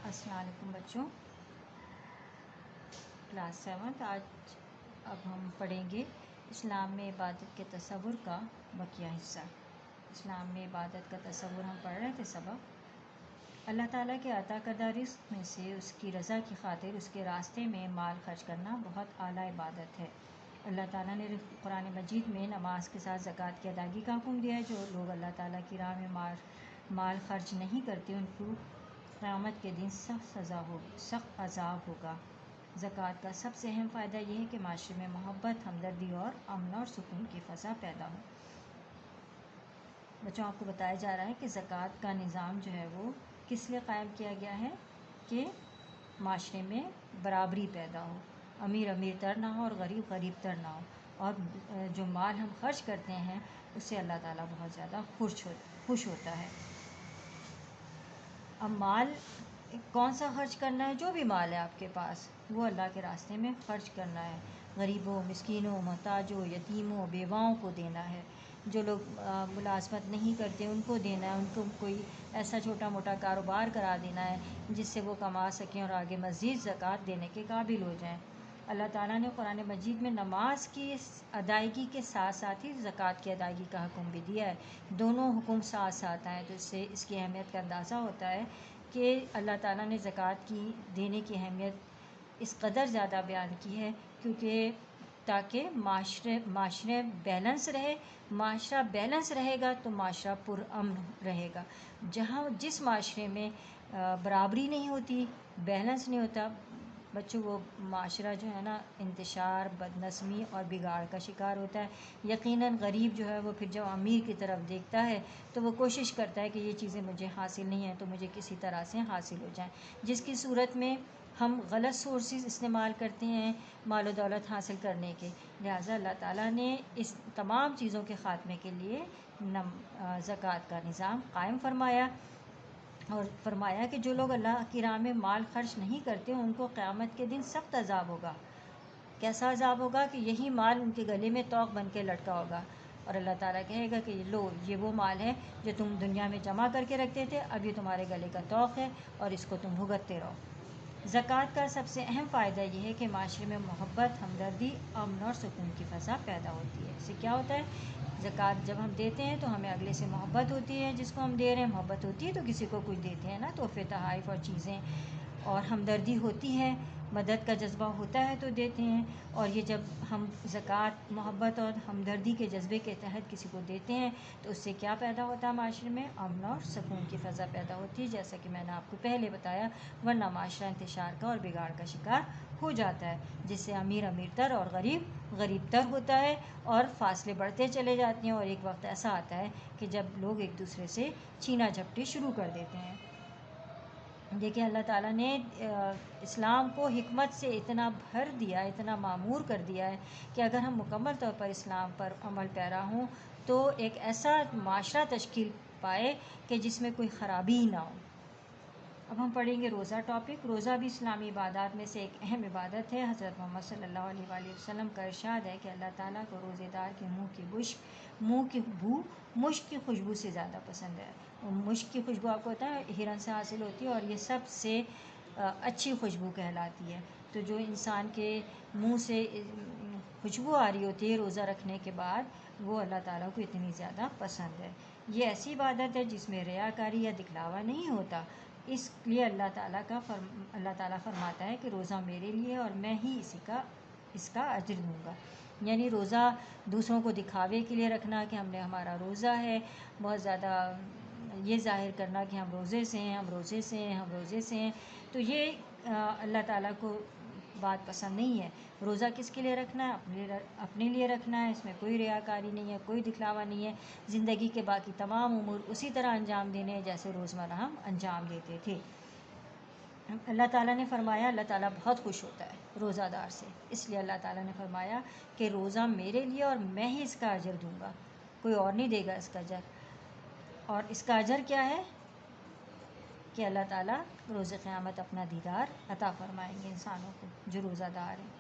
السلام علیکم بچوں، کلاس 7 آج اب ہم پڑھیں گے اسلام میں عبادت کے تصور کا بقیہ حصہ۔ اسلام میں عبادت کا تصور ہم پڑھ رہے تھے سبق۔ اللہ تعالیٰ کے عطا کردہ رزق میں سے اس کی رضا کی خاطر اس کے راستے میں مال خرچ کرنا بہت اعلیٰ عبادت ہے۔ اللہ تعالیٰ نے قرآن مجید میں نماز کے ساتھ زکوٰۃ کی ادائیگی کا حکم دیا ہے۔ جو لوگ اللہ تعالیٰ کی راہ میں مال خرچ نہیں کرتے ان کو قیامت کے دن سخت عذاب ہوگا۔ زکوٰۃ کا سب سے اہم فائدہ یہ ہے کہ معاشرے میں محبت، ہمدردی اور امن اور سکون کی فضا پیدا ہو۔ بچوں، آپ کو بتایا جا رہا ہے کہ زکوٰۃ کا نظام جو ہے وہ کس لیے قائم کیا گیا ہے کہ معاشرے میں برابری پیدا ہو، امیر امیر تر نہ ہو اور غریب غریب تر نہ ہو، اور جو مال ہم خرچ کرتے ہیں اس سے اللہ تعالیٰ بہت زیادہ خوش ہوتا ہے۔ اب مال کون سا خرچ کرنا ہے؟ جو بھی مال ہے آپ کے پاس وہ اللہ کے راستے میں خرچ کرنا ہے۔ غریبوں، مسکینوں، محتاجوں، یتیموں، بیواؤں کو دینا ہے۔ جو لوگ ملازمت نہیں کرتے ان کو دینا ہے۔ ان کو کوئی ایسا چھوٹا موٹا کاروبار کرا دینا ہے جس سے وہ کما سکیں اور آگے مزید زکوٰۃ دینے کے قابل ہو جائیں۔ اللہ تعالیٰ نے قرآن مجید میں نماز کی ادائیگی کے ساتھ ساتھ ہی زکوٰۃ کی ادائیگی کا حکم بھی دیا ہے۔ دونوں حکم ساتھ ساتھ آئے تو اس سے اس کی اہمیت کا اندازہ ہوتا ہے کہ اللہ تعالیٰ نے زکوٰۃ کی دینے کی اہمیت اس قدر زیادہ بیان کی ہے کیونکہ تاکہ معاشرے بیلنس رہے۔ معاشرہ بیلنس رہے گا تو معاشرہ پرامن رہے گا۔ جس معاشرے میں برابری نہیں ہوتی، بیلنس نہیں ہوتا بچوں، وہ معاشرہ جو ہے نا انتشار، بدنظمی اور بگاڑ کا شکار ہوتا ہے۔ یقیناً غریب جو ہے وہ پھر جب امیر کی طرف دیکھتا ہے تو وہ کوشش کرتا ہے کہ یہ چیزیں مجھے حاصل نہیں ہیں تو مجھے کسی طرح سے حاصل ہو جائیں، جس کی صورت میں ہم غلط سورسز استعمال کرتے ہیں مال و دولت حاصل کرنے کے۔ لہٰذا اللہ تعالیٰ نے اس تمام چیزوں کے خاتمے کے لیے زکوٰۃ کا نظام قائم فرمایا اور فرمایا کہ جو لوگ اللہ کی راہ میں مال خرچ نہیں کرتے ان کو قیامت کے دن سخت عذاب ہوگا۔ کیسا عذاب ہوگا کہ یہی مال ان کے گلے میں طوق بن کے لٹکا ہوگا اور اللہ تعالیٰ کہے گا کہ لو، یہ وہ مال ہے جو تم دنیا میں جمع کر کے رکھتے تھے، اب یہ تمہارے گلے کا طوق ہے اور اس کو تم بھگتتے رہو۔ زکوٰۃ کا سب سے اہم فائدہ یہ ہے کہ معاشرے میں محبت، ہمدردی، امن اور سکون کی فضا پیدا ہوتی ہے۔ اس سے کیا ہوتا ہے؟ زکوٰۃ جب ہم دیتے ہیں تو ہمیں اگلے سے محبت ہوتی ہے، جس کو ہم دے رہے ہیں محبت ہوتی ہے تو کسی کو کچھ دیتے ہیں نا، تحفے تحائف اور چیزیں، اور ہمدردی ہوتی ہے، مدد کا جذبہ ہوتا ہے تو دیتے ہیں۔ اور یہ جب ہم زکوٰۃ محبت اور ہمدردی کے جذبے کے تحت کسی کو دیتے ہیں تو اس سے کیا پیدا ہوتا ہے؟ معاشرے میں امن اور سکون کی فضا پیدا ہوتی ہے، جیسا کہ میں نے آپ کو پہلے بتایا، ورنہ معاشرہ انتشار کا اور بگاڑ کا شکار ہو جاتا ہے، جس سے امیر امیر تر اور غریب غریب تر ہوتا ہے اور فاصلے بڑھتے چلے جاتے ہیں، اور ایک وقت ایسا آتا ہے کہ جب لوگ ایک دوسرے سے چھینا جھپٹی شروع کر دیتے ہیں۔ دیکھیں، اللہ تعالیٰ نے اسلام کو حکمت سے اتنا بھر دیا، اتنا معمور کر دیا ہے کہ اگر ہم مکمل طور پر اسلام پر عمل پیرا ہوں تو ایک ایسا معاشرہ تشکیل پائے کہ جس میں کوئی خرابی ہی نہ ہو۔ اب ہم پڑھیں گے روزہ ٹاپک۔ روزہ بھی اسلامی عبادات میں سے ایک اہم عبادت ہے۔ حضرت محمد صلی اللہ علیہ وآلہ وسلم کا ارشاد ہے کہ اللہ تعالیٰ کو روزے دار کے منہ کی بو مشک کی خوشبو سے زیادہ پسند ہے۔ مشک کی خوشبو آپ کو پتہ ہے ہرن سے حاصل ہوتی ہے اور یہ سب سے اچھی خوشبو کہلاتی ہے۔ تو جو انسان کے منہ سے خوشبو آ رہی ہوتی ہے روزہ رکھنے کے بعد، وہ اللہ تعالیٰ کو اتنی زیادہ پسند ہے۔ یہ ایسی عبادت ہے جس میں ریاکاری یا دکھلاوا نہیں ہوتا، اس لیے اللہ تعالیٰ فرماتا ہے کہ روزہ میرے لیے اور میں ہی اس کا اجر دوں گا۔ یعنی روزہ دوسروں کو دکھاوے کے لیے رکھنا کہ ہم نے ہمارا روزہ ہے، بہت زیادہ یہ ظاہر کرنا کہ ہم روزے سے ہیں، ہم روزے سے ہیں، ہم روزے سے ہیں، تو یہ اللہ تعالیٰ کو بات پسند نہیں ہے۔ روزہ کس کے لیے رکھنا ہے؟ اپنے لیے رکھنا ہے، اس میں کوئی ریاکاری نہیں ہے، کوئی دکھلاوا نہیں ہے۔ زندگی کے باقی تمام امور اسی طرح انجام دینے ہیں جیسے روزمرہ ہم انجام دیتے تھے۔ اللہ تعالیٰ نے فرمایا، اللہ تعالیٰ بہت خوش ہوتا ہے روزہ دار سے، اس لیے اللہ تعالیٰ نے فرمایا کہ روزہ میرے لیے اور میں ہی اس کا اجر دوں گا، کوئی اور نہیں دے گا اس کا اجر۔ اور اس کا اجر کیا ہے کہ اللہ تعالیٰ روز قیامت اپنا دیدار عطا فرمائیں گے انسانوں کو جو روزہ دار ہیں۔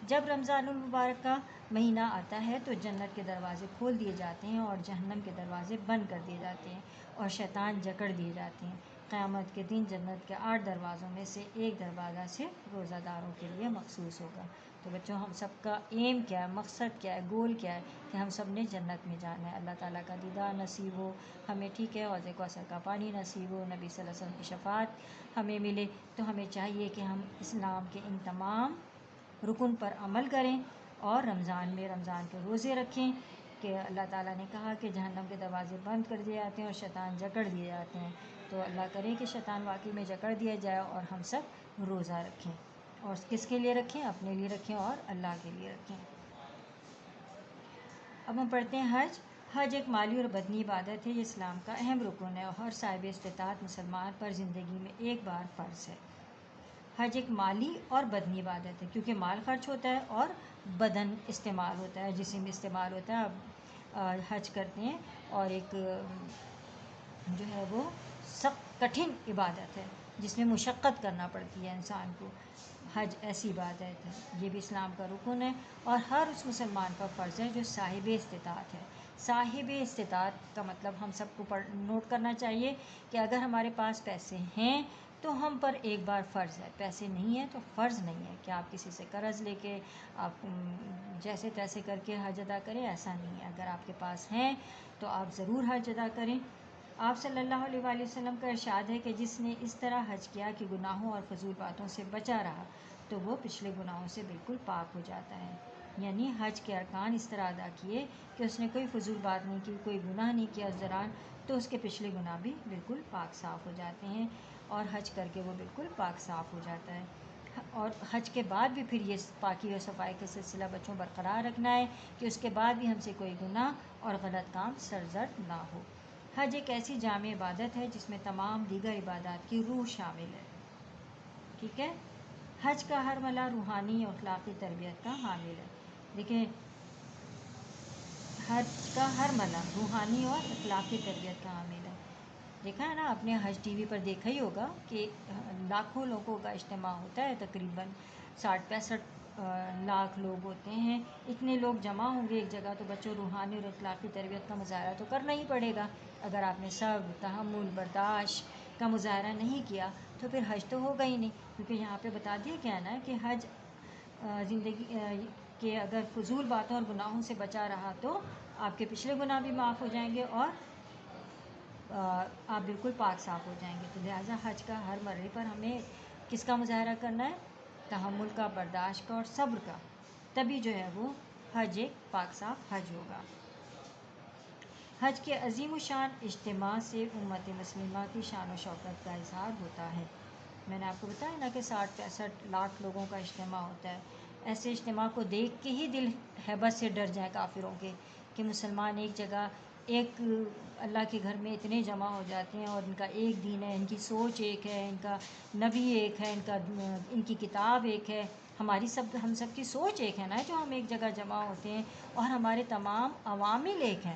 جب رمضان المبارک کا مہینہ آتا ہے تو جنت کے دروازے کھول دیے جاتے ہیں اور جہنم کے دروازے بند کر دیے جاتے ہیں اور شیطان جکڑ دیے جاتے ہیں۔ قیامت کے دن جنت کے 8 دروازوں میں سے ایک دروازہ صرف روزہ داروں کے لیے مخصوص ہوگا۔ تو بچوں ہم سب کا ایم کیا ہے، مقصد کیا ہے، گول کیا ہے کہ ہم سب نے جنت میں جانا ہے، اللہ تعالیٰ کا دیدار نصیب ہو ہمیں، ٹھیک ہے، حوض کوثر کا پانی نصیب ہو، نبی صلی اللہ علیہ وسلم کی شفاعت ہمیں ملے۔ تو ہمیں چاہیے کہ ہم اسلام کے ان تمام رکن پر عمل کریں اور رمضان میں رمضان کے روزے رکھیں کہ اللہ تعالیٰ نے کہا کہ جہنم کے دروازے بند کر دیے جاتے ہیں اور شیطان جکڑ دیے جاتے ہیں۔ تو اللہ کرے کہ شیطان واقعی میں جکڑ دیا جائے اور ہم سب روزہ رکھیں، اور کس کے لیے رکھیں؟ اپنے لیے رکھیں اور اللہ کے لیے رکھیں۔ اب ہم پڑھتے ہیں حج۔ حج ایک مالی اور بدنی عبادت ہے، یہ اسلام کا اہم رکن ہے اور ہر صاحب استطاعت مسلمان پر زندگی میں ایک بار فرض ہے۔ حج ایک مالی اور بدنی عبادت ہے کیونکہ مال خرچ ہوتا ہے اور بدن استعمال ہوتا ہے، جسم استعمال ہوتا ہے۔ اب حج کرتے ہیں اور ایک جو ہے وہ سخت کٹھن عبادت ہے جس میں مشقت کرنا پڑتی ہے انسان کو۔ حج ایسی عبادت ہے، یہ بھی اسلام کا رکن ہے اور ہر اس مسلمان پر فرض ہے جو صاحب استطاعت ہے۔ صاحب استطاعت کا مطلب ہم سب کو نوٹ کرنا چاہیے کہ اگر ہمارے پاس پیسے ہیں تو ہم پر ایک بار فرض ہے، پیسے نہیں ہیں تو فرض نہیں ہے کہ آپ کسی سے قرض لے کے آپ جیسے تیسے کر کے حج ادا کریں، ایسا نہیں ہے۔ اگر آپ کے پاس ہیں تو آپ ضرور حج ادا کریں۔ آپ صلی اللہ علیہ وآلہ وسلم کا ارشاد ہے کہ جس نے اس طرح حج کیا کہ گناہوں اور فضول باتوں سے بچا رہا تو وہ پچھلے گناہوں سے بالکل پاک ہو جاتا ہے۔ یعنی حج کے ارکان اس طرح ادا کیے کہ اس نے کوئی فضول بات نہیں کی، کوئی گناہ نہیں کیا اس دوران، تو اس کے پچھلے گناہ بھی بالکل پاک صاف ہو جاتے ہیں اور حج کر کے وہ بالکل پاک صاف ہو جاتا ہے۔ اور حج کے بعد بھی پھر یہ پاکی اور صفائی کا سلسلہ بچوں برقرار رکھنا ہے کہ اس کے بعد بھی ہم سے کوئی گناہ اور غلط کام سرزد نہ ہو۔ حج ایک ایسی جامع عبادت ہے جس میں تمام دیگر عبادات کی روح شامل ہے، ٹھیک ہے۔ حج کا ہر مرحلہ روحانی اور اخلاقی تربیت کا حامل ہے۔ دیکھیں، حج کا ہر مرحلہ روحانی اور اخلاقی تربیت کا حامل ہے۔ دیکھا ہے نا، آپ نے حج ٹی وی پر دیکھا ہی ہوگا کہ لاکھوں لوگوں کا اجتماع ہوتا ہے، تقریباً 60-65 لاکھ لوگ ہوتے ہیں۔ اتنے لوگ جمع ہوں گے ایک جگہ تو بچوں روحانی اور اخلاقی تربیت کا مظاہرہ تو کرنا ہی پڑے گا۔ اگر آپ نے صبر، تحمل، برداشت کا مظاہرہ نہیں کیا تو پھر حج تو ہوگا ہی نہیں، کیونکہ یہاں پہ بتا دیا گیا نا کہ حج زندگی کہ اگر فضول باتوں اور گناہوں سے بچا رہا تو آپ کے پچھلے گناہ بھی معاف ہو جائیں گے اور آپ بالکل پاک صاف ہو جائیں گے۔ تو لہٰذا حج کا ہر مرحلے پر ہمیں کس کا مظاہرہ کرنا ہے؟ تحمل کا، برداشت کا اور صبر کا، تبھی جو ہے وہ حج ایک پاک صاف حج ہوگا۔ حج کے عظیم الشان اجتماع سے امت مسلمہ کی شان و شوکت کا اظہار ہوتا ہے۔ میں نے آپ کو بتایا نا کہ 60-65 لاکھ لوگوں کا اجتماع ہوتا ہے۔ ایسے اجتماع کو دیکھ کے ہی دل ہیبت سے ڈر جائے کافروں کے کہ مسلمان ایک جگہ ایک اللہ کے گھر میں اتنے جمع ہو جاتے ہیں اور ان کا ایک دین ہے، ان کی سوچ ایک ہے، ان کا نبی ایک ہے، ان کی کتاب ایک ہے، ہم سب کی سوچ ایک ہے نا جو ہم ایک جگہ جمع ہوتے ہیں، اور ہمارے تمام عوامل ایک ہیں۔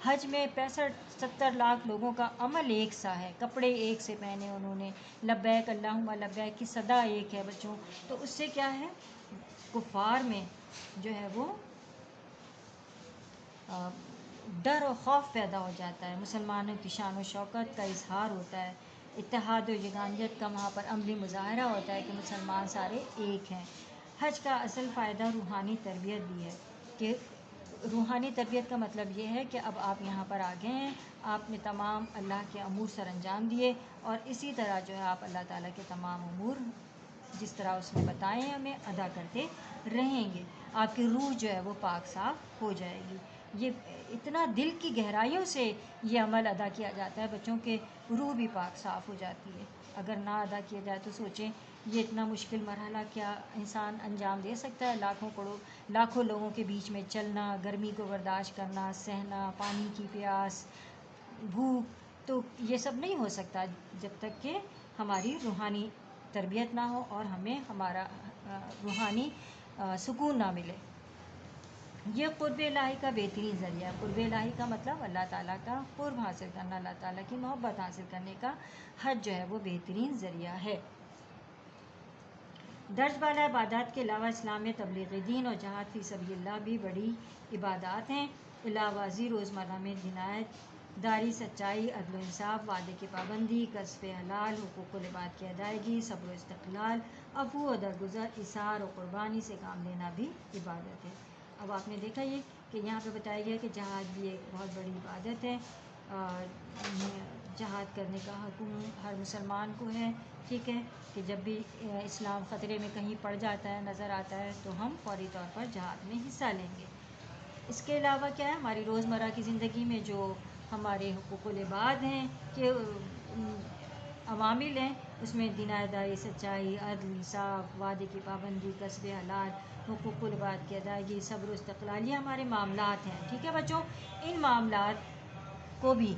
حج میں 65-70 لاکھ لوگوں کا عمل ایک سا ہے، کپڑے ایک سے پہنے انہوں نے، لبیک اللہم لبیک کی صدا ایک ہے بچوں۔ تو اس سے کیا ہے، کفار میں جو ہے وہ ڈر و خوف پیدا ہو جاتا ہے، مسلمانوں کی شان و شوکت کا اظہار ہوتا ہے، اتحاد و یگانیت کا وہاں پر عملی مظاہرہ ہوتا ہے کہ مسلمان سارے ایک ہیں۔ حج کا اصل فائدہ روحانی تربیت بھی ہے کہ روحانی تربیت کا مطلب یہ ہے کہ اب آپ یہاں پر آ گئے ہیں، آپ نے تمام اللہ کے امور سر انجام دیے اور اسی طرح جو ہے آپ اللہ تعالیٰ کے تمام امور جس طرح اس نے بتائے ہیں ہمیں ادا کرتے رہیں گے، آپ کی روح جو ہے وہ پاک صاف ہو جائے گی۔ یہ اتنا دل کی گہرائیوں سے یہ عمل ادا کیا جاتا ہے بچوں کے، روح بھی پاک صاف ہو جاتی ہے۔ اگر نہ ادا کیا جائے تو سوچیں یہ اتنا مشکل مرحلہ کیا انسان انجام دے سکتا ہے؟ لاکھوں لوگوں کے بیچ میں چلنا، گرمی کو برداشت کرنا، سہنا، پانی کی پیاس، بھوک، تو یہ سب نہیں ہو سکتا جب تک کہ ہماری روحانی تربیت نہ ہو اور ہمیں ہمارا روحانی سکون نہ ملے۔ یہ قرب الہی کا بہترین ذریعہ ہے۔ قرب الہی کا مطلب اللہ تعالیٰ کا قرب حاصل کرنا، اللہ تعالیٰ کی محبت حاصل کرنے کا حج جو ہے وہ بہترین ذریعہ ہے۔ درج بالا عبادات کے علاوہ اسلام میں تبلیغ دین اور جہاد فی سبیل اللہ بھی بڑی عبادات ہیں۔ علاوہ ازیں روزمرہ میں داری سچائی، عدل و انصاف، وعدے کی پابندی، کسب حلال، حقوق و لباد کی ادائیگی، صبر و استقلال، عفو و درگزر، ایثار و قربانی سے کام لینا بھی عبادت ہے۔ اب آپ نے دیکھا یہ کہ یہاں پہ بتایا گیا کہ جہاد بھی ایک بہت بڑی عبادت ہے، جہاد کرنے کا حکم ہر مسلمان کو ہے، ٹھیک ہے، کہ جب بھی اسلام خطرے میں کہیں پڑ جاتا ہے، نظر آتا ہے، تو ہم فوری طور پر جہاد میں حصہ لیں گے۔ اس کے علاوہ کیا ہے، ہماری روزمرہ کی زندگی میں جو ہمارے حقوق العباد ہیں کہ عوامل ہیں، اس میں دیناداری، سچائی، عدل، انصاف، وعدے کی پابندی، کسب حلال، حقوق العباد کی ادائیگی، صبر و استقلال، یہ ہمارے معاملات ہیں، ٹھیک ہے بچوں۔ ان معاملات کو بھی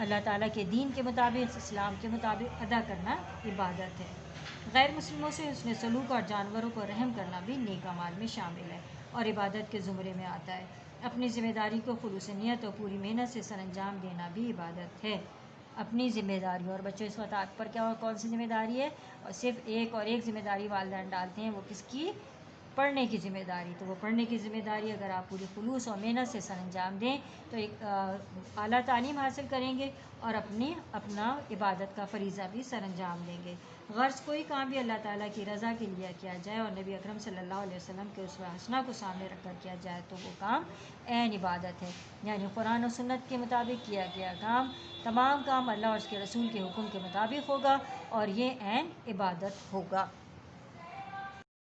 اللہ تعالیٰ کے دین کے مطابق، اسلام کے مطابق ادا کرنا عبادت ہے۔ غیر مسلموں سے حسن سلوک اور جانوروں کو رحم کرنا بھی نیک اعمال میں شامل ہے اور عبادت کے زمرے میں آتا ہے۔ اپنی ذمہ داری کو خلوص نیت اور پوری محنت سے سر انجام دینا بھی عبادت ہے۔ اپنی ذمہ داری، اور بچوں اس وقت آپ پر کیا اور کون سی ذمہ داری ہے، اور صرف ایک ذمہ داری والدین ڈالتے ہیں، وہ کس کی؟ پڑھنے کی ذمہ داری۔ تو وہ پڑھنے کی ذمہ داری اگر آپ پوری خلوص اور محنت سے سر انجام دیں تو ایک اعلیٰ تعلیم حاصل کریں گے اور اپنا عبادت کا فریضہ بھی سر انجام دیں گے۔ غرض کوئی کام بھی اللہ تعالیٰ کی رضا کے لیے کیا جائے اور نبی اکرم صلی اللہ علیہ وسلم کے اسوہ حسنہ کو سامنے رکھ کر کیا جائے تو وہ کام عین عبادت ہے، یعنی قرآن و سنت کے مطابق کیا گیا کام، تمام کام اللہ اور اس کے رسول کے حکم کے مطابق ہوگا اور یہ عین عبادت ہوگا۔